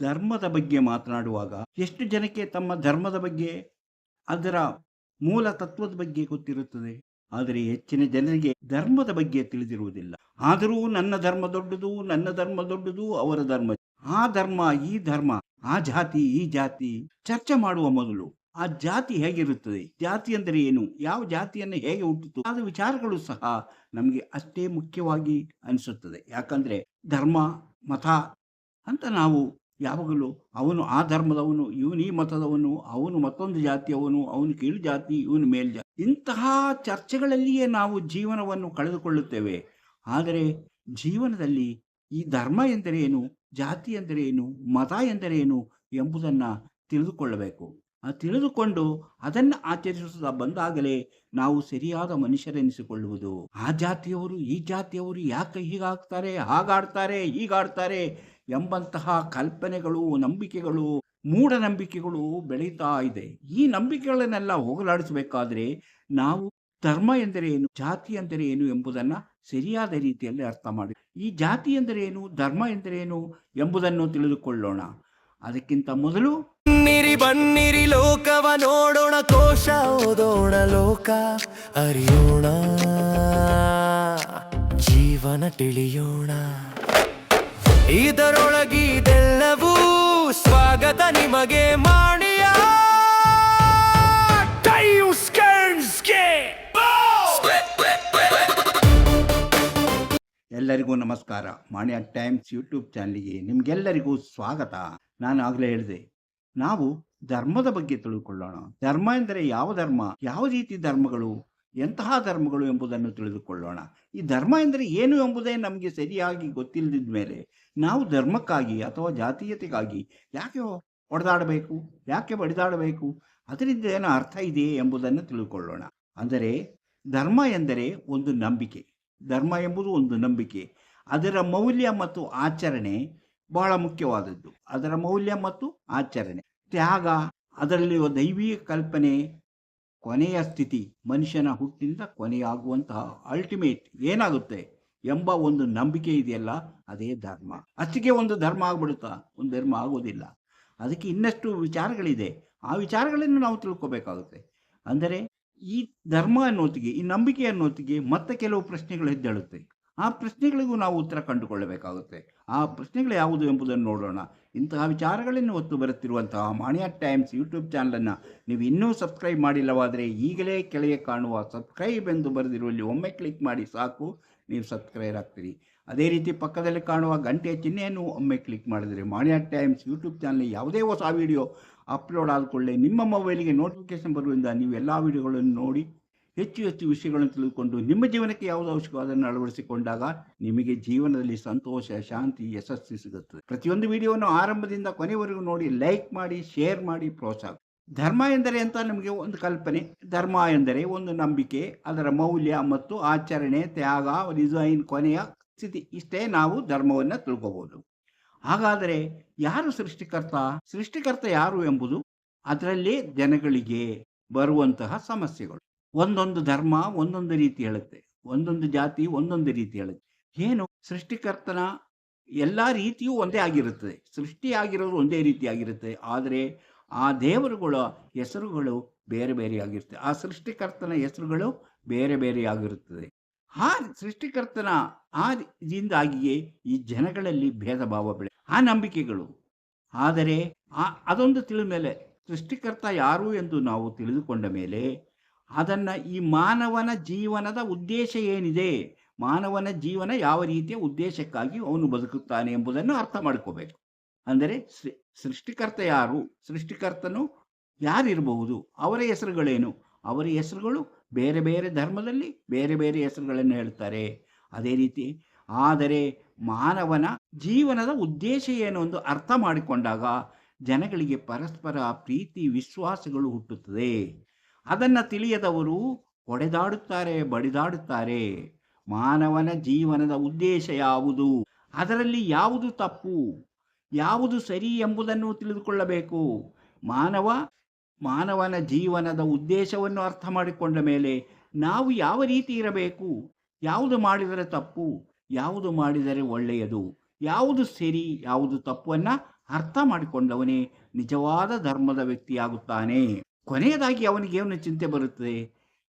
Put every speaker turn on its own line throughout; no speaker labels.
ಧರ್ಮದ ಬಗ್ಗೆ ಮಾತನಾಡುವಾಗ ಎಷ್ಟು ಜನಕ್ಕೆ ತಮ್ಮ ಧರ್ಮದ ಬಗ್ಗೆ, ಅದರ ಮೂಲ ತತ್ವದ ಬಗ್ಗೆ ಗೊತ್ತಿರುತ್ತದೆ. ಆದರೆ ಹೆಚ್ಚಿನ ಜನರಿಗೆ ಧರ್ಮದ ಬಗ್ಗೆ ತಿಳಿದಿರುವುದಿಲ್ಲ. ಆದರೂ ನನ್ನ ಧರ್ಮ ದೊಡ್ಡದು, ನನ್ನ ಧರ್ಮ ದೊಡ್ಡದು, ಅವರ ಧರ್ಮ, ಆ ಧರ್ಮ, ಈ ಧರ್ಮ, ಆ ಜಾತಿ, ಈ ಜಾತಿ ಚರ್ಚೆ ಮಾಡುವ ಮೊದಲು ಆ ಜಾತಿ ಹೇಗಿರುತ್ತದೆ, ಜಾತಿ ಅಂದರೆ ಏನು, ಯಾವ ಜಾತಿಯನ್ನು ಹೇಗೆ ಹುಟ್ಟಿತು, ಆದ ವಿಚಾರಗಳು ಸಹ ನಮಗೆ ಅಷ್ಟೇ ಮುಖ್ಯವಾಗಿ ಅನಿಸುತ್ತದೆ. ಯಾಕಂದ್ರೆ ಧರ್ಮ, ಮತ ಅಂತ ನಾವು ಯಾವಾಗಲೂ ಅವನು ಆ ಧರ್ಮದವನು, ಇವನು ಈ ಮತದವನು, ಅವನು ಮತ್ತೊಂದು ಜಾತಿಯವನು, ಅವನು ಕೀಳು ಜಾತಿ, ಇವನು ಮೇಲ್ಜಾತಿ, ಇಂತಹ ಚರ್ಚೆಗಳಲ್ಲಿಯೇ ನಾವು ಜೀವನವನ್ನು ಕಳೆದುಕೊಳ್ಳುತ್ತೇವೆ. ಆದರೆ ಜೀವನದಲ್ಲಿ ಈ ಧರ್ಮ ಎಂದರೆ ಏನು, ಜಾತಿ ಎಂದರೆ ಏನು, ಮತ ಎಂದರೆ ಏನು ಎಂಬುದನ್ನು ತಿಳಿದುಕೊಳ್ಳಬೇಕು. ತಿಳಿದುಕೊಂಡು ಅದನ್ನು ಆಚರಿಸುತ್ತಾ ಬಂದಾಗಲೇ ನಾವು ಸರಿಯಾದ ಮನುಷ್ಯರೆನಿಸಿಕೊಳ್ಳುವುದು. ಆ ಜಾತಿಯವರು, ಈ ಜಾತಿಯವರು ಯಾಕೆ ಹೀಗಾಗ್ತಾರೆ, ಹಾಗಾಡ್ತಾರೆ, ಹೀಗಾಡ್ತಾರೆ ಎಂಬಂತಹ ಕಲ್ಪನೆಗಳು, ನಂಬಿಕೆಗಳು, ಮೂಢನಂಬಿಕೆಗಳು ಬೆಳೀತಾ ಇದೆ. ಈ ನಂಬಿಕೆಗಳನ್ನೆಲ್ಲ ಹೋಗಲಾಡಿಸಬೇಕಾದ್ರೆ ನಾವು ಧರ್ಮ ಎಂದರೆ ಏನು, ಜಾತಿ ಎಂದರೆ ಏನು ಎಂಬುದನ್ನು ಸರಿಯಾದ ರೀತಿಯಲ್ಲಿ ಅರ್ಥ ಮಾಡಿ, ಈ ಜಾತಿ ಎಂದರೆ ಏನು, ಧರ್ಮ ಎಂದರೆ ಏನು ಎಂಬುದನ್ನು ತಿಳಿದುಕೊಳ್ಳೋಣ. ಅದಕ್ಕಿಂತ ಮೊದಲು
ಬನ್ನಿರಿ ಲೋಕವ ನೋಡೋಣ, ಕೋಶ ಓದೋಣ, ಲೋಕ ಅರಿಯೋಣ, ಜೀವನ ತಿಳಿಯೋಣ. ಇದರೊಳಗಿದೆಲ್ಲವೂ ಸ್ವಾಗತ ನಿಮಗೆ ಮಾಡಿಯ
ಎಲ್ಲರಿಗೂ ನಮಸ್ಕಾರ. ಮಾಣಿಯ ಟೈಮ್ಸ್ ಯೂಟ್ಯೂಬ್ ಚಾನಲ್ಗೆ ನಿಮಗೆಲ್ಲರಿಗೂ ಸ್ವಾಗತ. ನಾನು ಆಗಲೇ ಹೇಳಿದೆ, ನಾವು ಧರ್ಮದ ಬಗ್ಗೆ ತಿಳ್ಕೊಳ್ಳೋಣ. ಧರ್ಮ ಎಂದರೆ ಯಾವ ಧರ್ಮ, ಯಾವ ರೀತಿ ಧರ್ಮಗಳು, ಎಂತಹ ಧರ್ಮಗಳು ಎಂಬುದನ್ನು ತಿಳಿದುಕೊಳ್ಳೋಣ. ಈ ಧರ್ಮ ಎಂದರೆ ಏನು ಎಂಬುದೇ ನಮಗೆ ಸರಿಯಾಗಿ ಗೊತ್ತಿಲ್ಲದ ಮೇಲೆ ನಾವು ಧರ್ಮಕ್ಕಾಗಿ ಅಥವಾ ಜಾತೀಯತೆಗಾಗಿ ಯಾಕೆ ಹೊಡೆದಾಡಬೇಕು, ಯಾಕೆ ಬಡಿದಾಡಬೇಕು, ಅದರಿಂದ ಏನೋ ಅರ್ಥ ಇದೆಯೇ ಎಂಬುದನ್ನು ತಿಳ್ಕೊಳ್ಳೋಣ. ಅಂದರೆ ಧರ್ಮ ಎಂದರೆ ಒಂದು ನಂಬಿಕೆ. ಧರ್ಮ ಎಂಬುದು ಒಂದು ನಂಬಿಕೆ. ಅದರ ಮೌಲ್ಯ ಮತ್ತು ಆಚರಣೆ ಬಹಳ ಮುಖ್ಯವಾದದ್ದು. ಅದರ ಮೌಲ್ಯ ಮತ್ತು ಆಚರಣೆ, ತ್ಯಾಗ, ಅದರಲ್ಲಿರುವ ದೈವಿಕ ಕಲ್ಪನೆ, ಕೊನೆಯ ಸ್ಥಿತಿ, ಮನುಷ್ಯನ ಹುಟ್ಟಿನಿಂದ ಕೊನೆಯಾಗುವಂತಹ ಅಲ್ಟಿಮೇಟ್ ಏನಾಗುತ್ತೆ ಎಂಬ ಒಂದು ನಂಬಿಕೆ ಇದೆಯಲ್ಲ, ಅದೇ ಧರ್ಮ. ಅಷ್ಟಕ್ಕೆ ಒಂದು ಧರ್ಮ ಆಗ್ಬಿಡುತ್ತಾ? ಒಂದು ಧರ್ಮ ಆಗೋದಿಲ್ಲ. ಅದಕ್ಕೆ ಇನ್ನಷ್ಟು ವಿಚಾರಗಳಿದೆ. ಆ ವಿಚಾರಗಳನ್ನು ನಾವು ತಿಳ್ಕೋಬೇಕಾಗುತ್ತೆ. ಅಂದರೆ ಈ ಧರ್ಮ ಅನ್ನೋತ್ತಿಗೆ, ಈ ನಂಬಿಕೆ ಅನ್ನೋತ್ತಿಗೆ ಮತ್ತೆ ಕೆಲವು ಪ್ರಶ್ನೆಗಳು ಎದ್ದೇಳುತ್ತೆ. ಆ ಪ್ರಶ್ನೆಗಳಿಗೂ ನಾವು ಉತ್ತರ ಕಂಡುಕೊಳ್ಳಬೇಕಾಗುತ್ತೆ. ಆ ಪ್ರಶ್ನೆಗಳು ಯಾವುದು ಎಂಬುದನ್ನು ನೋಡೋಣ. ಇಂತಹ ವಿಚಾರಗಳನ್ನು ಹೊತ್ತು ಬರುತ್ತಿರುವಂತಹ ಮಾಣಿಯ ಟೈಮ್ಸ್ ಯೂಟ್ಯೂಬ್ ಚಾನಲನ್ನು ನೀವು ಇನ್ನೂ ಸಬ್ಸ್ಕ್ರೈಬ್ ಮಾಡಿಲ್ಲವಾದರೆ ಈಗಲೇ ಕೆಳಗೆ ಕಾಣುವ ಸಬ್ಸ್ಕ್ರೈಬ್ ಎಂದು ಬರೆದಿರುವಲ್ಲಿ ಒಮ್ಮೆ ಕ್ಲಿಕ್ ಮಾಡಿ ಸಾಕು, ನೀವು ಸಬ್ಸ್ಕ್ರೈಬ್ ಆಗ್ತೀರಿ. ಅದೇ ರೀತಿ ಪಕ್ಕದಲ್ಲಿ ಕಾಣುವ ಗಂಟೆಯ ಚಿಹ್ನೆಯನ್ನು ಒಮ್ಮೆ ಕ್ಲಿಕ್ ಮಾಡಿದರೆ ಮಾಣಿಯ ಟೈಮ್ಸ್ ಯೂಟ್ಯೂಬ್ ಚಾನಲ್ ಯಾವುದೇ ಹೊಸ ವಿಡಿಯೋ ಅಪ್ಲೋಡ್ ಆದಕೊಳ್ಳೆ ನಿಮ್ಮ ಮೊಬೈಲಿಗೆ ನೋಟಿಫಿಕೇಶನ್ ಬರುವುದರಿಂದ ನೀವು ಎಲ್ಲ ವಿಡಿಯೋಗಳನ್ನು ನೋಡಿ ಹೆಚ್ಚು ಹೆಚ್ಚು ವಿಷಯಗಳನ್ನು ತಿಳಿದುಕೊಂಡು ನಿಮ್ಮ ಜೀವನಕ್ಕೆ ಯಾವುದು ಅವಶ್ಯಕೋ ಅದನ್ನು ಅಳವಡಿಸಿಕೊಂಡಾಗ ನಿಮಗೆ ಜೀವನದಲ್ಲಿ ಸಂತೋಷ, ಶಾಂತಿ, ಯಶಸ್ಸು ಸಿಗುತ್ತದೆ. ಪ್ರತಿಯೊಂದು ವಿಡಿಯೋವನ್ನು ಆರಂಭದಿಂದ ಕೊನೆವರೆಗೂ ನೋಡಿ, ಲೈಕ್ ಮಾಡಿ, ಶೇರ್ ಮಾಡಿ, ಪ್ರೋತ್ಸಾಹ. ಧರ್ಮ ಎಂದರೆ ಅಂತ ನಮಗೆ ಒಂದು ಕಲ್ಪನೆ. ಧರ್ಮ ಎಂದರೆ ಒಂದು ನಂಬಿಕೆ, ಅದರ ಮೌಲ್ಯ ಮತ್ತು ಆಚರಣೆ, ತ್ಯಾಗ, ಡಿಸೈನ್, ಕೊನೆಯ ಸ್ಥಿತಿ. ಇಷ್ಟೇ ನಾವು ಧರ್ಮವನ್ನು ತಿಳ್ಕೋಬಹುದು. ಹಾಗಾದರೆ ಯಾರು ಸೃಷ್ಟಿಕರ್ತ? ಸೃಷ್ಟಿಕರ್ತ ಯಾರು ಎಂಬುದು ಅದರಲ್ಲಿ ಜನಗಳಿಗೆ ಬರುವಂತಹ ಸಮಸ್ಯೆಗಳು. ಒಂದೊಂದು ಧರ್ಮ ಒಂದೊಂದು ರೀತಿ ಹೇಳುತ್ತೆ, ಒಂದೊಂದು ಜಾತಿ ಒಂದೊಂದು ರೀತಿ ಹೇಳುತ್ತೆ. ಏನು ಸೃಷ್ಟಿಕರ್ತನ ಎಲ್ಲ ರೀತಿಯೂ ಒಂದೇ ಆಗಿರುತ್ತದೆ, ಸೃಷ್ಟಿಯಾಗಿರೋದು ಒಂದೇ ರೀತಿಯಾಗಿರುತ್ತೆ. ಆದರೆ ಆ ದೇವರುಗಳ ಹೆಸರುಗಳು ಬೇರೆ ಬೇರೆಯಾಗಿರ್ತದೆ. ಆ ಸೃಷ್ಟಿಕರ್ತನ ಹೆಸರುಗಳು ಬೇರೆ ಬೇರೆಯಾಗಿರುತ್ತದೆ. ಆ ಸೃಷ್ಟಿಕರ್ತನ ಆ ಇದರಿಂದಾಗಿಯೇ ಈ ಜನಗಳಲ್ಲಿ ಭೇದ ಭಾವ ಬೆಳೆ, ಆ ನಂಬಿಕೆಗಳು. ಆದರೆ ಅದೊಂದು ತಿಳಿದ ಮೇಲೆ, ಸೃಷ್ಟಿಕರ್ತ ಯಾರು ಎಂದು ನಾವು ತಿಳಿದುಕೊಂಡ ಮೇಲೆ ಅದನ್ನು ಈ ಮಾನವನ ಜೀವನದ ಉದ್ದೇಶ ಏನಿದೆ, ಮಾನವನ ಜೀವನ ಯಾವ ರೀತಿಯ ಉದ್ದೇಶಕ್ಕಾಗಿ ಅವನು ಬದುಕುತ್ತಾನೆ ಎಂಬುದನ್ನು ಅರ್ಥ ಮಾಡ್ಕೋಬೇಕು. ಅಂದರೆ ಸೃಷ್ಟಿಕರ್ತ ಯಾರು, ಸೃಷ್ಟಿಕರ್ತನು ಯಾರಿರಬಹುದು, ಅವರ ಹೆಸರುಗಳೇನು, ಅವರ ಹೆಸರುಗಳು ಬೇರೆ ಬೇರೆ ಧರ್ಮದಲ್ಲಿ ಬೇರೆ ಬೇರೆ ಹೆಸರುಗಳನ್ನು ಹೇಳ್ತಾರೆ. ಅದೇ ರೀತಿ ಆದರೆ ಮಾನವನ ಜೀವನದ ಉದ್ದೇಶ ಏನು ಎಂದು ಅರ್ಥ ಮಾಡಿಕೊಂಡಾಗ ಜನಗಳಿಗೆ ಪರಸ್ಪರ ಪ್ರೀತಿ, ವಿಶ್ವಾಸಗಳು ಹುಟ್ಟುತ್ತದೆ. ಅದನ್ನು ತಿಳಿಯದವರು ಹೊಡೆದಾಡುತ್ತಾರೆ, ಬಡಿದಾಡುತ್ತಾರೆ. ಮಾನವನ ಜೀವನದ ಉದ್ದೇಶ ಯಾವುದು, ಅದರಲ್ಲಿ ಯಾವುದು ತಪ್ಪು, ಯಾವುದು ಸರಿ ಎಂಬುದನ್ನು ತಿಳಿದುಕೊಳ್ಳಬೇಕು. ಮಾನವನ ಜೀವನದ ಉದ್ದೇಶವನ್ನು ಅರ್ಥ ಮಾಡಿಕೊಂಡ ಮೇಲೆ ನಾವು ಯಾವ ರೀತಿ ಇರಬೇಕು, ಯಾವುದು ಮಾಡಿದರೆ ತಪ್ಪು, ಯಾವುದು ಮಾಡಿದರೆ ಒಳ್ಳೆಯದು, ಯಾವುದು ಸರಿ, ಯಾವುದು ತಪ್ಪನ್ನು ಅರ್ಥ ಮಾಡಿಕೊಂಡವನೇ ನಿಜವಾದ ಧರ್ಮದ ವ್ಯಕ್ತಿಯಾಗುತ್ತಾನೆ. ಕೊನೆಯದಾಗಿ ಅವನಿಗೇನು ಚಿಂತೆ ಬರುತ್ತದೆ?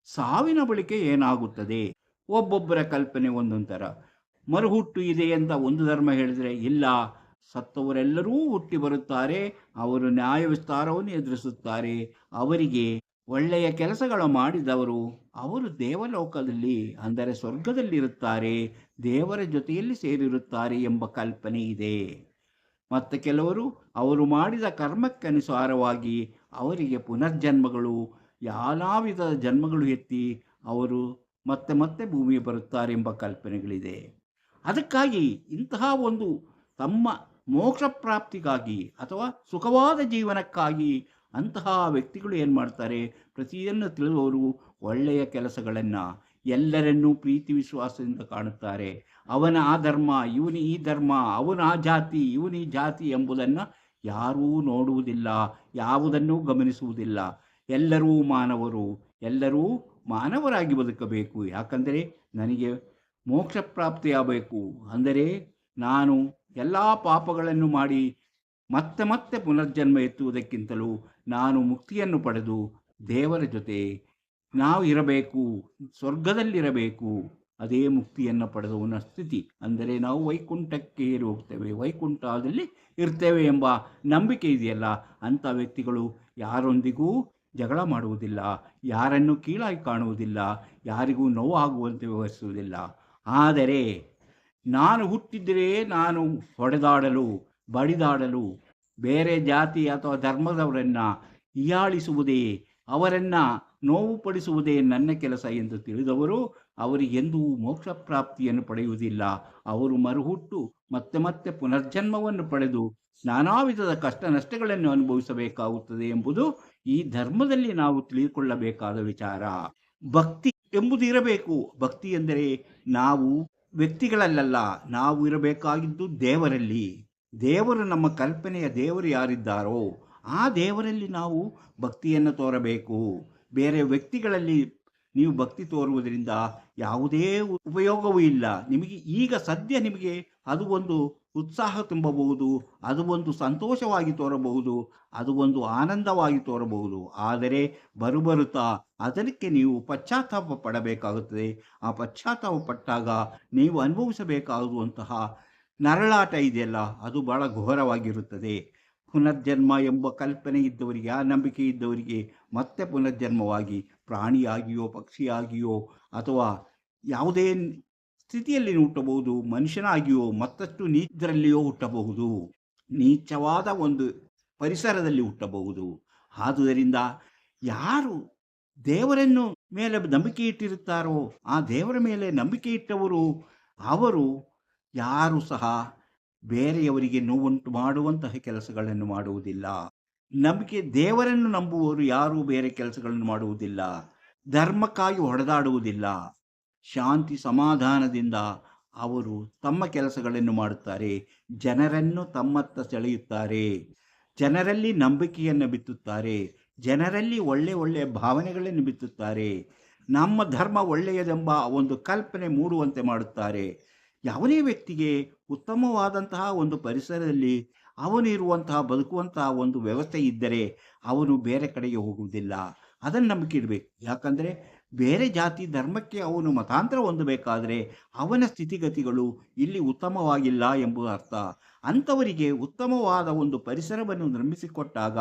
ಸಾವಿನ ಬಳಿಕ ಏನಾಗುತ್ತದೆ? ಒಬ್ಬೊಬ್ಬರ ಕಲ್ಪನೆ ಒಂದೊಂದು ಥರ. ಮರುಹುಟ್ಟು ಇದೆ ಅಂತ ಒಂದು ಧರ್ಮ ಹೇಳಿದರೆ, ಇಲ್ಲ, ಸತ್ತವರೆಲ್ಲರೂ ಹುಟ್ಟಿ ಬರುತ್ತಾರೆ, ಅವರು ನ್ಯಾಯ ವಿಸ್ತಾರವನ್ನು ಎದುರಿಸುತ್ತಾರೆ, ಅವರಿಗೆ ಒಳ್ಳೆಯ ಕೆಲಸಗಳು ಮಾಡಿದವರು ಅವರು ದೇವಲೋಕದಲ್ಲಿ ಅಂದರೆ ಸ್ವರ್ಗದಲ್ಲಿರುತ್ತಾರೆ, ದೇವರ ಜೊತೆಯಲ್ಲಿ ಸೇರಿರುತ್ತಾರೆ ಎಂಬ ಕಲ್ಪನೆ ಇದೆ. ಮತ್ತು ಕೆಲವರು ಅವರು ಮಾಡಿದ ಕರ್ಮಕ್ಕನುಸಾರವಾಗಿ ಅವರಿಗೆ ಪುನರ್ಜನ್ಮಗಳು, ನಾನಾ ವಿಧದ ಜನ್ಮಗಳು ಎತ್ತಿ ಅವರು ಮತ್ತೆ ಮತ್ತೆ ಭೂಮಿಗೆ ಬರುತ್ತಾರೆಂಬ ಕಲ್ಪನೆಗಳಿದೆ. ಅದಕ್ಕಾಗಿ ಇಂತಹ ಒಂದು ತಮ್ಮ ಮೋಕ್ಷ ಪ್ರಾಪ್ತಿಗಾಗಿ ಅಥವಾ ಸುಖವಾದ ಜೀವನಕ್ಕಾಗಿ ಅಂತಹ ವ್ಯಕ್ತಿಗಳು ಏನು ಮಾಡ್ತಾರೆ? ಪ್ರತಿಯನ್ನು ತಿಳಿದವರು ಒಳ್ಳೆಯ ಕೆಲಸಗಳನ್ನು, ಎಲ್ಲರನ್ನೂ ಪ್ರೀತಿ ವಿಶ್ವಾಸದಿಂದ ಕಾಣುತ್ತಾರೆ. ಅವನ ಆ ಧರ್ಮ, ಇವನು ಈ ಧರ್ಮ, ಅವನು ಆ ಜಾತಿ, ಇವನು ಈ ಜಾತಿ ಎಂಬುದನ್ನು ಯಾರೂ ನೋಡುವುದಿಲ್ಲ, ಯಾವುದನ್ನೂ ಗಮನಿಸುವುದಿಲ್ಲ. ಎಲ್ಲರೂ ಮಾನವರು, ಎಲ್ಲರೂ ಮಾನವರಾಗಿ ಬದುಕಬೇಕು. ಯಾಕಂದರೆ ನನಗೆ ಮೋಕ್ಷ ಪ್ರಾಪ್ತಿಯಾಗಬೇಕು ಅಂದರೆ ನಾನು ಎಲ್ಲ ಪಾಪಗಳನ್ನು ಮಾಡಿ ಮತ್ತೆ ಮತ್ತೆ ಪುನರ್ಜನ್ಮ ಎತ್ತುವುದಕ್ಕಿಂತಲೂ ನಾನು ಮುಕ್ತಿಯನ್ನು ಪಡೆದು ದೇವರ ಜೊತೆ ನಾವು ಇರಬೇಕು, ಸ್ವರ್ಗದಲ್ಲಿರಬೇಕು. ಅದೇ ಮುಕ್ತಿಯನ್ನು ಪಡೆದವನ ಸ್ಥಿತಿ. ಅಂದರೆ ನಾವು ವೈಕುಂಠಕ್ಕೆ ಏರಿ ಹೋಗ್ತೇವೆ, ವೈಕುಂಠದಲ್ಲಿ ಇರ್ತೇವೆ ಎಂಬ ನಂಬಿಕೆ ಇದೆಯಲ್ಲ, ಅಂಥ ವ್ಯಕ್ತಿಗಳು ಯಾರೊಂದಿಗೂ ಜಗಳ ಮಾಡುವುದಿಲ್ಲ, ಯಾರನ್ನು ಕೀಳಾಗಿ ಕಾಣುವುದಿಲ್ಲ, ಯಾರಿಗೂ ನೋವಾಗುವಂತೆ ವ್ಯವಹರಿಸುವುದಿಲ್ಲ. ಆದರೆ ನಾನು ಹುಟ್ಟಿದರೆ ನಾನು ಹೊಡೆದಾಡಲು, ಬಡಿದಾಡಲು, ಬೇರೆ ಜಾತಿ ಅಥವಾ ಧರ್ಮದವರನ್ನು ಹೀಯಾಳಿಸುವುದೇ, ಅವರನ್ನು ನೋವುಪಡಿಸುವುದೇ ನನ್ನ ಕೆಲಸ ಎಂದು ತಿಳಿದವರು ಅವರಿಗೆಂದೂ ಮೋಕ್ಷ ಪ್ರಾಪ್ತಿಯನ್ನು ಪಡೆಯುವುದಿಲ್ಲ. ಅವರು ಮರುಹುಟ್ಟು ಮತ್ತೆ ಮತ್ತೆ ಪುನರ್ಜನ್ಮವನ್ನು ಪಡೆದು ನಾನಾ ವಿಧದ ಕಷ್ಟ ನಷ್ಟಗಳನ್ನು ಅನುಭವಿಸಬೇಕಾಗುತ್ತದೆ ಎಂಬುದು ಈ ಧರ್ಮದಲ್ಲಿ ನಾವು ತಿಳಿದುಕೊಳ್ಳಬೇಕಾದ ವಿಚಾರ. ಭಕ್ತಿ ಎಂಬುದು ಇರಬೇಕು. ಭಕ್ತಿ ಎಂದರೆ ನಾವು ವ್ಯಕ್ತಿಗಳಲ್ಲ, ನಾವು ಇರಬೇಕಾಗಿದ್ದು ದೇವರಲ್ಲಿ. ದೇವರು, ನಮ್ಮ ಕಲ್ಪನೆಯ ದೇವರು ಯಾರಿದ್ದಾರೋ ಆ ದೇವರಲ್ಲಿ ನಾವು ಭಕ್ತಿಯನ್ನು ತೋರಬೇಕು. ಬೇರೆ ವ್ಯಕ್ತಿಗಳಲ್ಲಿ ನೀವು ಭಕ್ತಿ ತೋರುವುದರಿಂದ ಯಾವುದೇ ಉಪಯೋಗವೂ ಇಲ್ಲ. ನಿಮಗೆ ಈಗ ಸದ್ಯ ನಿಮಗೆ ಅದು ಒಂದು ಉತ್ಸಾಹ ತುಂಬಬಹುದು, ಅದು ಒಂದು ಸಂತೋಷವಾಗಿ ತೋರಬಹುದು, ಅದು ಒಂದು ಆನಂದವಾಗಿ ತೋರಬಹುದು. ಆದರೆ ಬರುತ್ತಾ ಅದಕ್ಕೆ ನೀವು ಪಶ್ಚಾತ್ತಾಪ ಪಡಬೇಕಾಗುತ್ತದೆ. ಆ ಪಶ್ಚಾತ್ತಾಪ ಪಟ್ಟಾಗ ನೀವು ಅನುಭವಿಸಬೇಕಾಗುವಂತಹ ನರಳಾಟ ಇದೆಯಲ್ಲ, ಅದು ಬಹಳ ಘೋರವಾಗಿರುತ್ತದೆ. ಪುನರ್ಜನ್ಮ ಎಂಬ ಕಲ್ಪನೆ ಇದ್ದವರಿಗೆ, ಆ ನಂಬಿಕೆ ಇದ್ದವರಿಗೆ ಮತ್ತೆ ಪುನರ್ಜನ್ಮವಾಗಿ ಪ್ರಾಣಿಯಾಗಿಯೋ ಪಕ್ಷಿಯಾಗಿಯೋ ಅಥವಾ ಯಾವುದೇ ಸ್ಥಿತಿಯಲ್ಲಿ ಹುಟ್ಟಬಹುದು, ಮನುಷ್ಯನಾಗಿಯೋ ಮತ್ತಷ್ಟು ನೀಚರಲ್ಲಿಯೋ ಹುಟ್ಟಬಹುದು, ನೀಚವಾದ ಒಂದು ಪರಿಸರದಲ್ಲಿ ಹುಟ್ಟಬಹುದು. ಆದುದರಿಂದ ಯಾರು ದೇವರನ್ನು ಮೇಲೆ ನಂಬಿಕೆ ಇಟ್ಟಿರುತ್ತಾರೋ ಆ ದೇವರ ಮೇಲೆ ನಂಬಿಕೆ ಇಟ್ಟವರು ಅವರು ಯಾರು ಸಹ ಬೇರೆಯವರಿಗೆ ನೋವುಂಟು ಮಾಡುವಂತಹ ಕೆಲಸಗಳನ್ನು ಮಾಡುವುದಿಲ್ಲ. ದೇವರನ್ನು ನಂಬುವವರು ಯಾರೂ ಬೇರೆ ಕೆಲಸಗಳನ್ನು ಮಾಡುವುದಿಲ್ಲ, ಧರ್ಮಕ್ಕಾಗಿ ಹೊಡೆದಾಡುವುದಿಲ್ಲ. ಶಾಂತಿ ಸಮಾಧಾನದಿಂದ ಅವರು ತಮ್ಮ ಕೆಲಸಗಳನ್ನು ಮಾಡುತ್ತಾರೆ, ಜನರನ್ನು ತಮ್ಮತ್ತ ಸೆಳೆಯುತ್ತಾರೆ, ಜನರಲ್ಲಿ ನಂಬಿಕೆಯನ್ನು ಬಿತ್ತುತ್ತಾರೆ, ಜನರಲ್ಲಿ ಒಳ್ಳೆಯ ಭಾವನೆಗಳನ್ನು ಬಿತ್ತುತ್ತಾರೆ, ನಮ್ಮ ಧರ್ಮ ಒಳ್ಳೆಯದೆಂಬ ಒಂದು ಕಲ್ಪನೆ ಮೂಡುವಂತೆ ಮಾಡುತ್ತಾರೆ. ಯಾವುದೇ ವ್ಯಕ್ತಿಗೆ ಉತ್ತಮವಾದಂತಹ ಒಂದು ಪರಿಸರದಲ್ಲಿ ಅವನಿರುವಂತಹ ಬದುಕುವಂತಹ ಒಂದು ವ್ಯವಸ್ಥೆ ಇದ್ದರೆ ಅವನು ಬೇರೆ ಕಡೆಗೆ ಹೋಗುವುದಿಲ್ಲ. ಅದನ್ನು ನಂಬಿಕೆ ಇಡಬೇಕು. ಯಾಕಂದರೆ ಬೇರೆ ಜಾತಿ ಧರ್ಮಕ್ಕೆ ಅವನು ಮತಾಂತರ ಹೊಂದಬೇಕಾದರೆ ಅವನ ಸ್ಥಿತಿಗತಿಗಳು ಇಲ್ಲಿ ಉತ್ತಮವಾಗಿಲ್ಲ ಎಂಬುದು ಅರ್ಥ. ಅಂಥವರಿಗೆ ಉತ್ತಮವಾದ ಒಂದು ಪರಿಸರವನ್ನು ನಿರ್ಮಿಸಿಕೊಟ್ಟಾಗ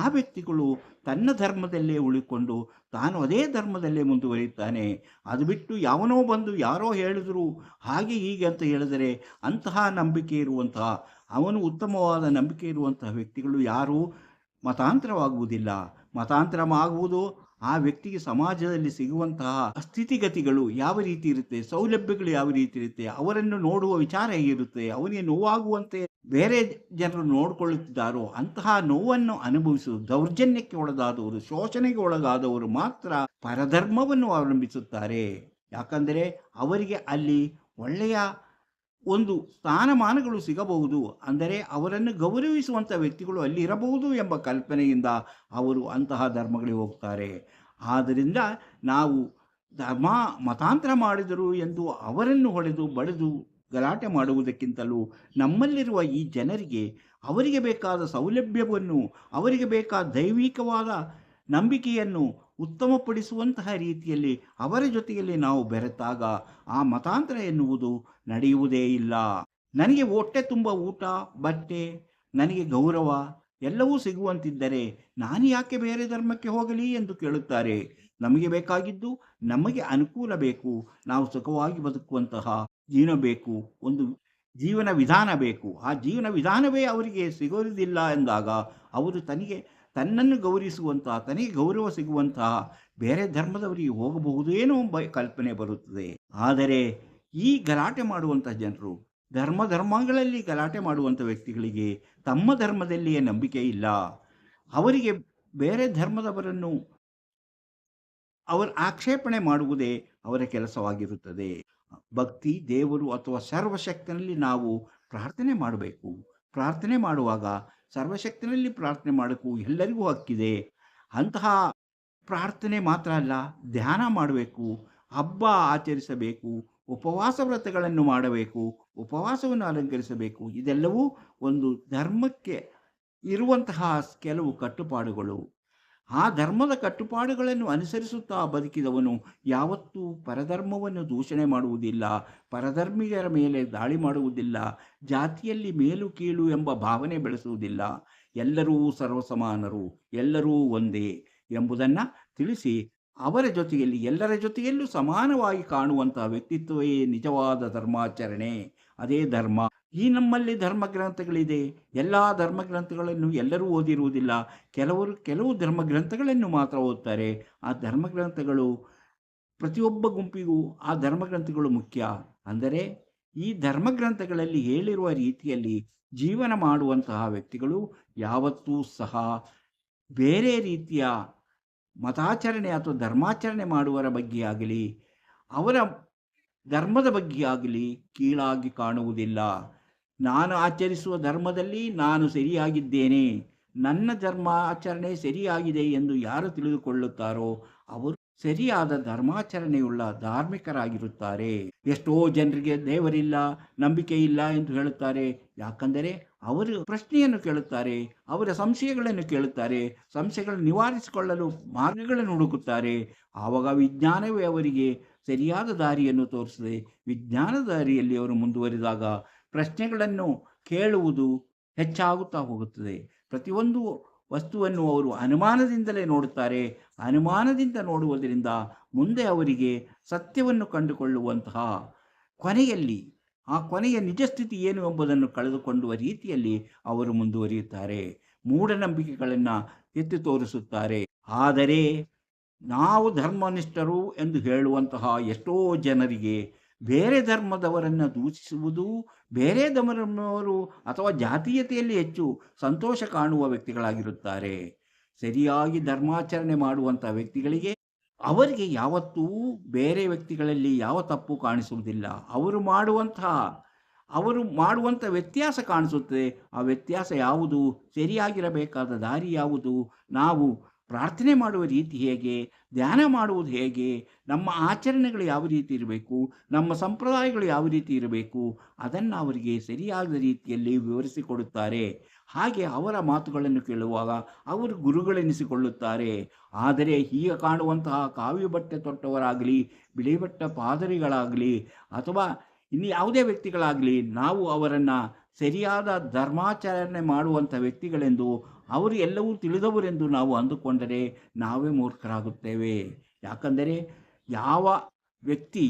ಆ ವ್ಯಕ್ತಿಗಳು ತನ್ನ ಧರ್ಮದಲ್ಲೇ ಉಳಿಕೊಂಡು ತಾನು ಅದೇ ಧರ್ಮದಲ್ಲೇ ಮುಂದುವರಿಯುತ್ತಾನೆ. ಅದು ಬಿಟ್ಟು ಯಾವನೋ ಬಂದು ಯಾರೋ ಹೇಳಿದ್ರು ಹಾಗೆ ಹೀಗೆ ಅಂತ ಹೇಳಿದರೆ ಅಂತಹ ನಂಬಿಕೆ ಇರುವಂತಹ, ಅವನು ಉತ್ತಮವಾದ ನಂಬಿಕೆ ಇರುವಂತಹ ವ್ಯಕ್ತಿಗಳು ಯಾರೂ ಮತಾಂತರವಾಗುವುದಿಲ್ಲ. ಮತಾಂತರ ಆಗುವುದು ಆ ವ್ಯಕ್ತಿಗೆ ಸಮಾಜದಲ್ಲಿ ಸಿಗುವಂತಹ ಸ್ಥಿತಿಗತಿಗಳು ಯಾವ ರೀತಿ ಇರುತ್ತೆ, ಸೌಲಭ್ಯಗಳು ಯಾವ ರೀತಿ ಇರುತ್ತೆ, ಅವರನ್ನು ನೋಡುವ ವಿಚಾರ ಹೇಗಿರುತ್ತೆ, ಅವನಿಗೆ ನೋವಾಗುವಂತೆ ಬೇರೆ ಜನರು ನೋಡಿಕೊಳ್ಳುತ್ತಿದ್ದಾರೋ ಅಂತಹ ನೋವನ್ನು ಅನುಭವಿಸುವುದು, ದೌರ್ಜನ್ಯಕ್ಕೆ ಒಳಗಾದವರು, ಶೋಷಣೆಗೆ ಒಳಗಾದವರು ಮಾತ್ರ ಪರಧರ್ಮವನ್ನು ಅವಲಂಬಿಸುತ್ತಾರೆ. ಯಾಕಂದರೆ ಅವರಿಗೆ ಅಲ್ಲಿ ಒಳ್ಳೆಯ ಒಂದು ಸ್ಥಾನಮಾನಗಳು ಸಿಗಬಹುದು, ಅಂದರೆ ಅವರನ್ನು ಗೌರವಿಸುವಂಥ ವ್ಯಕ್ತಿಗಳು ಅಲ್ಲಿ ಇರಬಹುದು ಎಂಬ ಕಲ್ಪನೆಯಿಂದ ಅವರು ಅಂತಹ ಧರ್ಮಗಳಿಗೆ ಹೋಗ್ತಾರೆ. ಆದ್ದರಿಂದ ನಾವು ಮತಾಂತರ ಮಾಡಿದರು ಎಂದು ಅವರನ್ನು ಹೊಡೆದು ಬಡಿದು ಗಲಾಟೆ ಮಾಡುವುದಕ್ಕಿಂತಲೂ ನಮ್ಮಲ್ಲಿರುವ ಈ ಜನರಿಗೆ ಅವರಿಗೆ ಬೇಕಾದ ಸೌಲಭ್ಯವನ್ನು, ಅವರಿಗೆ ಬೇಕಾದ ದೈವಿಕವಾದ ನಂಬಿಕೆಯನ್ನು ಉತ್ತಮಪಡಿಸುವಂತಹ ರೀತಿಯಲ್ಲಿ ಅವರ ಜೊತೆಯಲ್ಲಿ ನಾವು ಬೆರೆತಾಗ ಆ ಮತಾಂತರ ಎನ್ನುವುದು ನಡೆಯುವುದೇ ಇಲ್ಲ. ನನಗೆ ಹೊಟ್ಟೆ ತುಂಬ ಊಟ, ಬಟ್ಟೆ, ನನಗೆ ಗೌರವ ಎಲ್ಲವೂ ಸಿಗುವಂತಿದ್ದರೆ ನಾನು ಯಾಕೆ ಬೇರೆ ಧರ್ಮಕ್ಕೆ ಹೋಗಲಿ ಎಂದು ಕೇಳುತ್ತಾರೆ. ನಮಗೆ ಬೇಕಾಗಿದ್ದು ನಮಗೆ ಅನುಕೂಲ ಬೇಕು, ನಾವು ಸುಖವಾಗಿ ಬದುಕುವಂತಹ ಜೀವನ ಬೇಕು, ಒಂದು ಜೀವನ ವಿಧಾನ ಬೇಕು. ಆ ಜೀವನ ವಿಧಾನವೇ ಅವರಿಗೆ ಸಿಗೋದಿಲ್ಲ ಎಂದಾಗ ಅವರು ತನ್ನನ್ನು ಗೌರವಿಸುವಂತಹ, ತನಗೆ ಗೌರವ ಸಿಗುವಂತಹ ಬೇರೆ ಧರ್ಮದವರಿಗೆ ಹೋಗಬಹುದೇನೋ ಎಂಬ ಕಲ್ಪನೆ ಬರುತ್ತದೆ. ಆದರೆ ಈ ಗಲಾಟೆ ಮಾಡುವಂಥ ಜನರು, ಧರ್ಮಗಳಲ್ಲಿ ಗಲಾಟೆ ಮಾಡುವಂಥ ವ್ಯಕ್ತಿಗಳಿಗೆ ತಮ್ಮ ಧರ್ಮದಲ್ಲಿಯೇ ನಂಬಿಕೆ ಇಲ್ಲ. ಅವರಿಗೆ ಬೇರೆ ಧರ್ಮದವರನ್ನು ಆಕ್ಷೇಪಣೆ ಮಾಡುವುದೇ ಅವರ ಕೆಲಸವಾಗಿರುತ್ತದೆ. ಭಕ್ತಿ, ದೇವರು ಅಥವಾ ಸರ್ವಶಕ್ತನಲ್ಲಿ ನಾವು ಪ್ರಾರ್ಥನೆ ಮಾಡಬೇಕು. ಪ್ರಾರ್ಥನೆ ಮಾಡುವಾಗ ಸರ್ವಶಕ್ತನಲ್ಲಿ ಪ್ರಾರ್ಥನೆ ಮಾಡೋಕ್ಕೂ ಎಲ್ಲರಿಗೂ ಹಕ್ಕಿದೆ. ಅಂತಹ ಪ್ರಾರ್ಥನೆ ಮಾತ್ರ ಅಲ್ಲ, ಧ್ಯಾನ ಮಾಡಬೇಕು, ಹಬ್ಬ ಆಚರಿಸಬೇಕು, ಉಪವಾಸ ವ್ರತಗಳನ್ನು ಮಾಡಬೇಕು, ಉಪವಾಸವನ್ನು ಅಲಂಕರಿಸಬೇಕು. ಇದೆಲ್ಲವೂ ಒಂದು ಧರ್ಮಕ್ಕೆ ಇರುವಂತಹ ಕೆಲವು ಕಟ್ಟುಪಾಡುಗಳು. ಆ ಧರ್ಮದ ಕಟ್ಟುಪಾಡುಗಳನ್ನು ಅನುಸರಿಸುತ್ತಾ ಬದುಕಿದವನು ಯಾವತ್ತೂ ಪರಧರ್ಮವನ್ನು ದೂಷಣೆ ಮಾಡುವುದಿಲ್ಲ, ಪರಧರ್ಮಿಗರ ಮೇಲೆ ದಾಳಿ ಮಾಡುವುದಿಲ್ಲ, ಜಾತಿಯಲ್ಲಿ ಮೇಲು ಕೀಳು ಎಂಬ ಭಾವನೆ ಬೆಳೆಸುವುದಿಲ್ಲ. ಎಲ್ಲರೂ ಸರ್ವಸಮಾನರು, ಎಲ್ಲರೂ ಒಂದೇ ಎಂಬುದನ್ನು ತಿಳಿಸಿ ಅವರ ಜೊತೆಯಲ್ಲಿ ಎಲ್ಲರ ಜೊತೆಯಲ್ಲೂ ಸಮಾನವಾಗಿ ಕಾಣುವಂತಹ ವ್ಯಕ್ತಿತ್ವವೇ ನಿಜವಾದ ಧರ್ಮಾಚರಣೆ. ಅದೇ ಧರ್ಮ. ಈ ನಮ್ಮಲ್ಲಿ ಧರ್ಮಗ್ರಂಥಗಳಿದೆ. ಎಲ್ಲ ಧರ್ಮಗ್ರಂಥಗಳನ್ನು ಎಲ್ಲರೂ ಓದಿರುವುದಿಲ್ಲ. ಕೆಲವು ಧರ್ಮಗ್ರಂಥಗಳನ್ನು ಮಾತ್ರ ಓದ್ತಾರೆ. ಆ ಧರ್ಮಗ್ರಂಥಗಳು ಪ್ರತಿಯೊಬ್ಬ ಗುಂಪಿಗೂ ಆ ಧರ್ಮಗ್ರಂಥಗಳು ಮುಖ್ಯ. ಅಂದರೆ ಈ ಧರ್ಮಗ್ರಂಥಗಳಲ್ಲಿ ಹೇಳಿರುವ ರೀತಿಯಲ್ಲಿ ಜೀವನ ಮಾಡುವಂತಹ ವ್ಯಕ್ತಿಗಳು ಯಾವತ್ತೂ ಸಹ ಬೇರೆ ರೀತಿಯ ಮತಾಚರಣೆ ಅಥವಾ ಧರ್ಮಾಚರಣೆ ಮಾಡುವವರ ಬಗ್ಗೆ ಆಗಲಿ, ಅವರ ಧರ್ಮದ ಬಗ್ಗೆ ಆಗಲಿ ಕೀಳಾಗಿ ಕಾಣುವುದಿಲ್ಲ. ನಾನು ಆಚರಿಸುವ ಧರ್ಮದಲ್ಲಿ ನಾನು ಸರಿಯಾಗಿದ್ದೇನೆ, ನನ್ನ ಧರ್ಮಾಚರಣೆ ಸರಿಯಾಗಿದೆ ಎಂದು ಯಾರು ತಿಳಿದುಕೊಳ್ಳುತ್ತಾರೋ ಅವರು ಸರಿಯಾದ ಧರ್ಮಾಚರಣೆಯುಳ್ಳ ಧಾರ್ಮಿಕರಾಗಿರುತ್ತಾರೆ. ಎಷ್ಟೋ ಜನರಿಗೆ ದೇವರಿಲ್ಲ, ನಂಬಿಕೆ ಇಲ್ಲ ಎಂದು ಹೇಳುತ್ತಾರೆ. ಯಾಕಂದರೆ ಅವರು ಪ್ರಶ್ನೆಯನ್ನು ಕೇಳುತ್ತಾರೆ, ಅವರ ಸಂಶಯಗಳನ್ನು ಕೇಳುತ್ತಾರೆ, ಸಂಶಯಗಳನ್ನು ನಿವಾರಿಸಿಕೊಳ್ಳಲು ಮಾರ್ಗಗಳನ್ನು ಹುಡುಕುತ್ತಾರೆ. ಆವಾಗ ವಿಜ್ಞಾನವೇ ಅವರಿಗೆ ಸರಿಯಾದ ದಾರಿಯನ್ನು ತೋರಿಸಿದೆ. ವಿಜ್ಞಾನದ ದಾರಿಯಲ್ಲಿ ಅವರು ಮುಂದುವರಿದಾಗ ಪ್ರಶ್ನೆಗಳನ್ನು ಕೇಳುವುದು ಹೆಚ್ಚಾಗುತ್ತಾ ಹೋಗುತ್ತದೆ. ಪ್ರತಿಯೊಂದು ವಸ್ತುವನ್ನು ಅವರು ಅನುಮಾನದಿಂದಲೇ ನೋಡುತ್ತಾರೆ. ಅನುಮಾನದಿಂದ ನೋಡುವುದರಿಂದ ಮುಂದೆ ಅವರಿಗೆ ಸತ್ಯವನ್ನು ಕಂಡುಕೊಳ್ಳುವಂತಹ ಕೊನೆಯಲ್ಲಿ ಆ ಕೊನೆಯ ನಿಜಸ್ಥಿತಿ ಏನು ಎಂಬುದನ್ನು ಕಳೆದುಕೊಳ್ಳುವ ರೀತಿಯಲ್ಲಿ ಅವರು ಮುಂದುವರಿಯುತ್ತಾರೆ. ಮೂಢನಂಬಿಕೆಗಳನ್ನು ಎತ್ತಿ ತೋರಿಸುತ್ತಾರೆ. ಆದರೆ ನಾವು ಧರ್ಮನಿಷ್ಠರು ಎಂದು ಹೇಳುವಂತಹ ಎಷ್ಟೋ ಜನರಿಗೆ ಬೇರೆ ಧರ್ಮದವರನ್ನು ದೂಷಿಸುವುದು, ಬೇರೆ ಧರ್ಮದವರು ಅಥವಾ ಜಾತೀಯತೆಯಲ್ಲಿ ಹೆಚ್ಚು ಸಂತೋಷ ಕಾಣುವ ವ್ಯಕ್ತಿಗಳಾಗಿರುತ್ತಾರೆ. ಸರಿಯಾಗಿ ಧರ್ಮಾಚರಣೆ ಮಾಡುವಂಥ ವ್ಯಕ್ತಿಗಳಿಗೆ ಅವರಿಗೆ ಯಾವತ್ತೂ ಬೇರೆ ವ್ಯಕ್ತಿಗಳಲ್ಲಿ ಯಾವ ತಪ್ಪು ಕಾಣಿಸುವುದಿಲ್ಲ. ಅವರು ಮಾಡುವಂಥ ವ್ಯತ್ಯಾಸ ಕಾಣಿಸುತ್ತದೆ. ಆ ವ್ಯತ್ಯಾಸ ಯಾವುದು, ಸರಿಯಾಗಿರಬೇಕಾದ ದಾರಿ ಯಾವುದು, ನಾವು ಪ್ರಾರ್ಥನೆ ಮಾಡುವ ರೀತಿ ಹೇಗೆ, ಧ್ಯಾನ ಮಾಡುವುದು ಹೇಗೆ, ನಮ್ಮ ಆಚರಣೆಗಳು ಯಾವ ರೀತಿ ಇರಬೇಕು, ನಮ್ಮ ಸಂಪ್ರದಾಯಗಳು ಯಾವ ರೀತಿ ಇರಬೇಕು, ಅದನ್ನು ಅವರಿಗೆ ಸರಿಯಾದ ರೀತಿಯಲ್ಲಿ ವಿವರಿಸಿಕೊಡುತ್ತಾರೆ. ಹಾಗೆ ಅವರ ಮಾತುಗಳನ್ನು ಕೇಳುವಾಗ ಅವರು ಗುರುಗಳೆನಿಸಿಕೊಳ್ಳುತ್ತಾರೆ. ಆದರೆ ಈಗ ಕಾಣುವಂತಹ ಕಾವಿ ಬಟ್ಟೆ ತೊಟ್ಟವರಾಗಲಿ, ಬಿಳಿ ಬಟ್ಟೆ ಪಾದರಿಗಳಾಗಲಿ ಅಥವಾ ಇನ್ನು ಯಾವುದೇ ವ್ಯಕ್ತಿಗಳಾಗಲಿ ನಾವು ಅವರನ್ನು ಸರಿಯಾದ ಧರ್ಮಾಚರಣೆ ಮಾಡುವಂಥ ವ್ಯಕ್ತಿಗಳೆಂದು, ಅವರು ಎಲ್ಲವೂ ತಿಳಿದವರೆಂದು ನಾವು ಅಂದುಕೊಂಡರೆ ನಾವೇ ಮೂರ್ಖರಾಗುತ್ತೇವೆ. ಯಾಕಂದರೆ ಯಾವ ವ್ಯಕ್ತಿ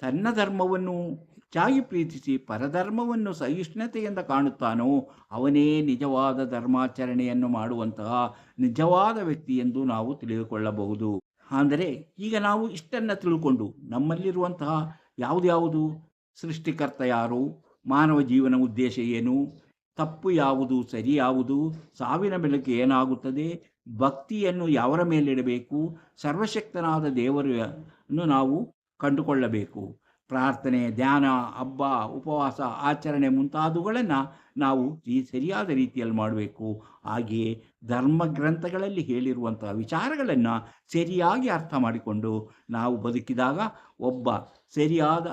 ತನ್ನ ಧರ್ಮವನ್ನು ಹೆಚ್ಚಾಗಿ ಪ್ರೀತಿಸಿ ಪರಧರ್ಮವನ್ನು ಸಹಿಷ್ಣುತೆಯಿಂದ ಕಾಣುತ್ತಾನೋ ಅವನೇ ನಿಜವಾದ ಧರ್ಮಾಚರಣೆಯನ್ನು ಮಾಡುವಂತಹ ನಿಜವಾದ ವ್ಯಕ್ತಿ ಎಂದು ನಾವು ತಿಳಿದುಕೊಳ್ಳಬಹುದು. ಅಂದರೆ ಈಗ ನಾವು ಇಷ್ಟನ್ನು ತಿಳ್ಕೊಂಡು ನಮ್ಮಲ್ಲಿರುವಂತಹ ಯಾವುದು ಸೃಷ್ಟಿಕರ್ತ ಯಾರು, ಮಾನವ ಜೀವನ ಉದ್ದೇಶ ಏನು, ತಪ್ಪು ಯಾವುದು, ಸರಿ ಯಾವುದು, ಸಾವಿನ ಬೆಳಕು ಏನಾಗುತ್ತದೆ, ಭಕ್ತಿಯನ್ನು ಯಾವರ ಮೇಲಿಡಬೇಕು, ಸರ್ವಶಕ್ತನಾದ ದೇವರನ್ನು ನಾವು ಕಂಡುಕೊಳ್ಳಬೇಕು. ಪ್ರಾರ್ಥನೆ, ಧ್ಯಾನ, ಹಬ್ಬ, ಉಪವಾಸ, ಆಚರಣೆ ಮುಂತಾದವುಗಳನ್ನು ನಾವು ಸರಿಯಾದ ರೀತಿಯಲ್ಲಿ ಮಾಡಬೇಕು. ಹಾಗೆಯೇ ಧರ್ಮಗ್ರಂಥಗಳಲ್ಲಿ ಹೇಳಿರುವಂತಹ ವಿಚಾರಗಳನ್ನು ಸರಿಯಾಗಿ ಅರ್ಥ ಮಾಡಿಕೊಂಡು ನಾವು ಬದುಕಿದಾಗ ಒಬ್ಬ ಸರಿಯಾದ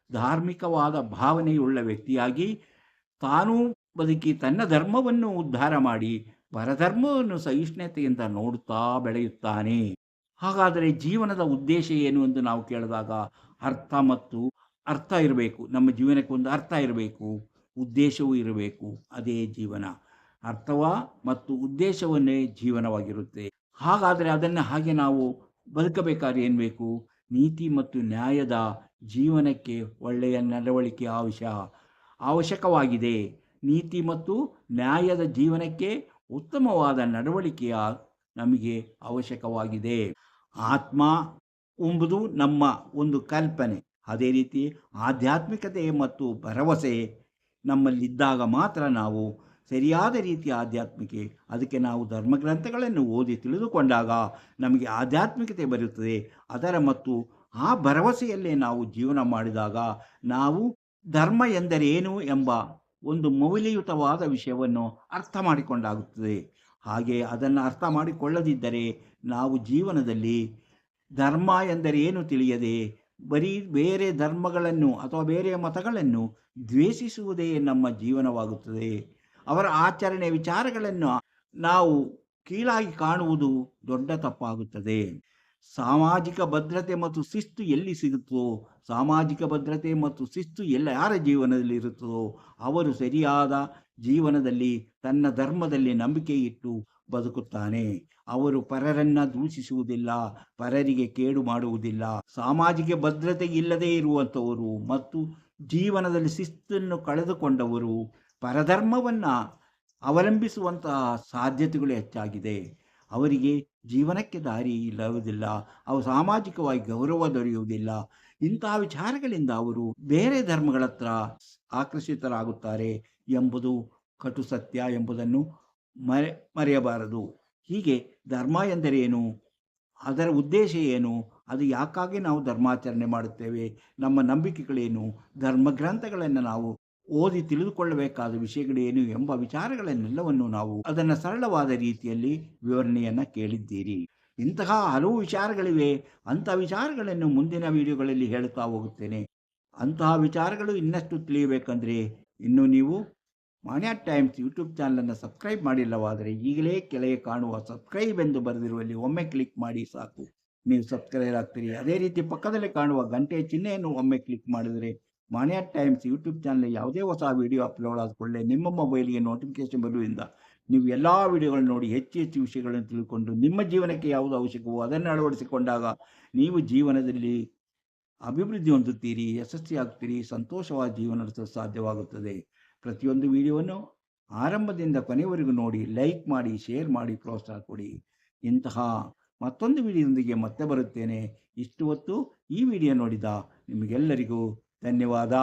ಧಾರ್ಮಿಕವಾದ ಭಾವನೆಯುಳ್ಳ ವ್ಯಕ್ತಿಯಾಗಿ ತಾನೂ ಬದುಕಿ ತನ್ನ ಧರ್ಮವನ್ನು ಉದ್ಧಾರ ಮಾಡಿ ಪರಧರ್ಮವನ್ನು ಸಹಿಷ್ಣುತೆಯಿಂದ ನೋಡುತ್ತಾ ಬೆಳೆಯುತ್ತಾನೆ. ಹಾಗಾದರೆ ಜೀವನದ ಉದ್ದೇಶ ಏನು ಎಂದು ನಾವು ಕೇಳಿದಾಗ ಅರ್ಥ ಇರಬೇಕು. ನಮ್ಮ ಜೀವನಕ್ಕೆ ಒಂದು ಅರ್ಥ ಇರಬೇಕು, ಉದ್ದೇಶವೂ ಇರಬೇಕು. ಅದೇ ಜೀವನ. ಅರ್ಥವ ಮತ್ತು ಉದ್ದೇಶವನ್ನೇ ಜೀವನವಾಗಿರುತ್ತೆ. ಹಾಗಾದರೆ ಅದನ್ನು ಹಾಗೆ ನಾವು ಬದುಕಬೇಕಾದ್ರೆ ಏನು ಬೇಕು? ನೀತಿ ಮತ್ತು ನ್ಯಾಯದ ಜೀವನಕ್ಕೆ ಒಳ್ಳೆಯ ನಡವಳಿಕೆ ಅವಶ್ಯಕವಾಗಿದೆ. ನೀತಿ ಮತ್ತು ನ್ಯಾಯದ ಜೀವನಕ್ಕೆ ಉತ್ತಮವಾದ ನಡವಳಿಕೆಯ ನಮಗೆ ಅವಶ್ಯಕವಾಗಿದೆ. ಆತ್ಮ ಎಂಬುದು ನಮ್ಮ ಒಂದು ಕಲ್ಪನೆ. ಅದೇ ರೀತಿ ಆಧ್ಯಾತ್ಮಿಕತೆ ಮತ್ತು ಭರವಸೆ ನಮ್ಮಲ್ಲಿದ್ದಾಗ ಮಾತ್ರ ನಾವು ಸರಿಯಾದ ರೀತಿಯ ಅದಕ್ಕೆ ನಾವು ಧರ್ಮಗ್ರಂಥಗಳನ್ನು ಓದಿ ತಿಳಿದುಕೊಂಡಾಗ ನಮಗೆ ಆಧ್ಯಾತ್ಮಿಕತೆ ಬರುತ್ತದೆ. ಅದರ ಮತ್ತು ಆ ಭರವಸೆಯಲ್ಲೇ ನಾವು ಜೀವನ ಮಾಡಿದಾಗ ನಾವು ಧರ್ಮ ಎಂದರೇನು ಎಂಬ ಒಂದು ಮೌಲ್ಯಯುತವಾದ ವಿಷಯವನ್ನು ಅರ್ಥ ಮಾಡಿಕೊಂಡಾಗುತ್ತದೆ. ಹಾಗೆ ಅದನ್ನು ಅರ್ಥ ಮಾಡಿಕೊಳ್ಳದಿದ್ದರೆ ನಾವು ಜೀವನದಲ್ಲಿ ಧರ್ಮ ಎಂದರೇನು ತಿಳಿಯದೆ ಬರೀ ಬೇರೆ ಧರ್ಮಗಳನ್ನು ಅಥವಾ ಬೇರೆ ಮತಗಳನ್ನು ದ್ವೇಷಿಸುವುದೇ ನಮ್ಮ ಜೀವನವಾಗುತ್ತದೆ. ಅವರ ಆಚರಣೆ ವಿಚಾರಗಳನ್ನು ನಾವು ಕೀಳಾಗಿ ಕಾಣುವುದು ದೊಡ್ಡ ತಪ್ಪಾಗುತ್ತದೆ. ಸಾಮಾಜಿಕ ಭದ್ರತೆ ಮತ್ತು ಶಿಸ್ತು ಎಲ್ಲಿ ಸಿಗುತ್ತೋ, ಸಾಮಾಜಿಕ ಭದ್ರತೆ ಮತ್ತು ಶಿಸ್ತು ಯಾರ ಜೀವನದಲ್ಲಿ ಇರುತ್ತದೋ ಅವರು ಸರಿಯಾದ ಜೀವನದಲ್ಲಿ ತನ್ನ ಧರ್ಮದಲ್ಲಿ ನಂಬಿಕೆ ಇಟ್ಟು ಬದುಕುತ್ತಾನೆ. ಅವರು ಪರರನ್ನು ದೂಷಿಸುವುದಿಲ್ಲ, ಪರರಿಗೆ ಕೇಡು ಮಾಡುವುದಿಲ್ಲ. ಸಾಮಾಜಿಕ ಭದ್ರತೆ ಇಲ್ಲದೇ ಇರುವಂಥವರು ಮತ್ತು ಜೀವನದಲ್ಲಿ ಶಿಸ್ತನ್ನು ಕಳೆದುಕೊಂಡವರು ಪರಧರ್ಮವನ್ನು ಅವಲಂಬಿಸುವಂತಹ ಸಾಧ್ಯತೆಗಳು ಹೆಚ್ಚಾಗಿದೆ. ಅವರಿಗೆ ಜೀವನಕ್ಕೆ ದಾರಿ ಇಲ್ಲವುದಿಲ್ಲ, ಅವು ಸಾಮಾಜಿಕವಾಗಿ ಗೌರವ ದೊರೆಯುವುದಿಲ್ಲ. ಇಂತಹ ವಿಚಾರಗಳಿಂದ ಅವರು ಬೇರೆ ಧರ್ಮಗಳ ಹತ್ರ ಆಕರ್ಷಿತರಾಗುತ್ತಾರೆ ಎಂಬುದು ಕಟು ಸತ್ಯ ಎಂಬುದನ್ನು ಮರೆಯಬಾರದು. ಹೀಗೆ ಧರ್ಮ ಎಂದರೇನು, ಅದರ ಉದ್ದೇಶ ಏನು, ಅದು ಯಾಕಾಗಿ ನಾವು ಧರ್ಮಾಚರಣೆ ಮಾಡುತ್ತೇವೆ, ನಮ್ಮ ನಂಬಿಕೆಗಳೇನು, ಧರ್ಮಗ್ರಂಥಗಳನ್ನು ನಾವು ಓದಿ ತಿಳಿದುಕೊಳ್ಳಬೇಕಾದ ವಿಷಯಗಳೇನು ಎಂಬ ವಿಚಾರಗಳನ್ನೆಲ್ಲವನ್ನು ನಾವು ಅದನ್ನು ಸರಳವಾದ ರೀತಿಯಲ್ಲಿ ವಿವರಣೆಯನ್ನು ಕೇಳಿದ್ದೀರಿ. ಇಂತಹ ಹಲವು ವಿಚಾರಗಳಿವೆ. ಅಂತಹ ವಿಚಾರಗಳನ್ನು ಮುಂದಿನ ವಿಡಿಯೋಗಳಲ್ಲಿ ಹೇಳುತ್ತಾ ಹೋಗುತ್ತೇನೆ. ಅಂತಹ ವಿಚಾರಗಳು ಇನ್ನಷ್ಟು ತಿಳಿಯಬೇಕಂದ್ರೆ ಇನ್ನು ನೀವು ಮಾನ್ಯ ಟೈಮ್ಸ್ ಯೂಟ್ಯೂಬ್ ಚಾನಲನ್ನು ಸಬ್ಸ್ಕ್ರೈಬ್ ಮಾಡಿಲ್ಲವಾದರೆ ಈಗಲೇ ಕೆಳಗೆ ಕಾಣುವ ಸಬ್ಸ್ಕ್ರೈಬ್ ಎಂದು ಬರೆದಿರುವಲ್ಲಿ ಒಮ್ಮೆ ಕ್ಲಿಕ್ ಮಾಡಿ ಸಾಕು, ನೀವು ಸಬ್ಸ್ಕ್ರೈಬ್ ಆಗ್ತೀರಿ. ಅದೇ ರೀತಿ ಪಕ್ಕದಲ್ಲಿ ಕಾಣುವ ಗಂಟೆ ಚಿಹ್ನೆಯನ್ನು ಒಮ್ಮೆ ಕ್ಲಿಕ್ ಮಾಡಿದರೆ ಮಾನ್ಯ ಟೈಮ್ಸ್ ಯೂಟ್ಯೂಬ್ ಚಾನಲ್ ಯಾವುದೇ ಹೊಸ ವಿಡಿಯೋ ಅಪ್ಲೋಡ್ ಆದ ನಿಮ್ಮ ಮೊಬೈಲ್ಗೆ ನೋಟಿಫಿಕೇಶನ್ ಬರುವುದರಿಂದ ನೀವು ಎಲ್ಲ ವಿಡಿಯೋಗಳನ್ನು ನೋಡಿ ಹೆಚ್ಚು ವಿಷಯಗಳನ್ನು ತಿಳ್ಕೊಂಡು ನಿಮ್ಮ ಜೀವನಕ್ಕೆ ಯಾವುದು ಅವಶ್ಯಕವೋ ಅದನ್ನು ಅಳವಡಿಸಿಕೊಂಡಾಗ ನೀವು ಜೀವನದಲ್ಲಿ ಅಭಿವೃದ್ಧಿ ಹೊಂದುತ್ತೀರಿ, ಯಶಸ್ವಿಯಾಗ್ತೀರಿ, ಸಂತೋಷವಾದ ಜೀವನ ನಡೆಸಲು ಸಾಧ್ಯವಾಗುತ್ತದೆ. ಪ್ರತಿಯೊಂದು ವಿಡಿಯೋವನ್ನು ಆರಂಭದಿಂದ ಕೊನೆಯವರೆಗೂ ನೋಡಿ, ಲೈಕ್ ಮಾಡಿ, ಶೇರ್ ಮಾಡಿ, ಪ್ರೋತ್ಸಾಹ ಕೊಡಿ. ಇಂತಹ ಮತ್ತೊಂದು ವಿಡಿಯೋದೊಂದಿಗೆ ಮತ್ತೆ ಬರುತ್ತೇನೆ. ಇಷ್ಟು ಹೊತ್ತು ಈ ವಿಡಿಯೋ ನೋಡಿದ ನಿಮಗೆಲ್ಲರಿಗೂ ಧನ್ಯವಾದ.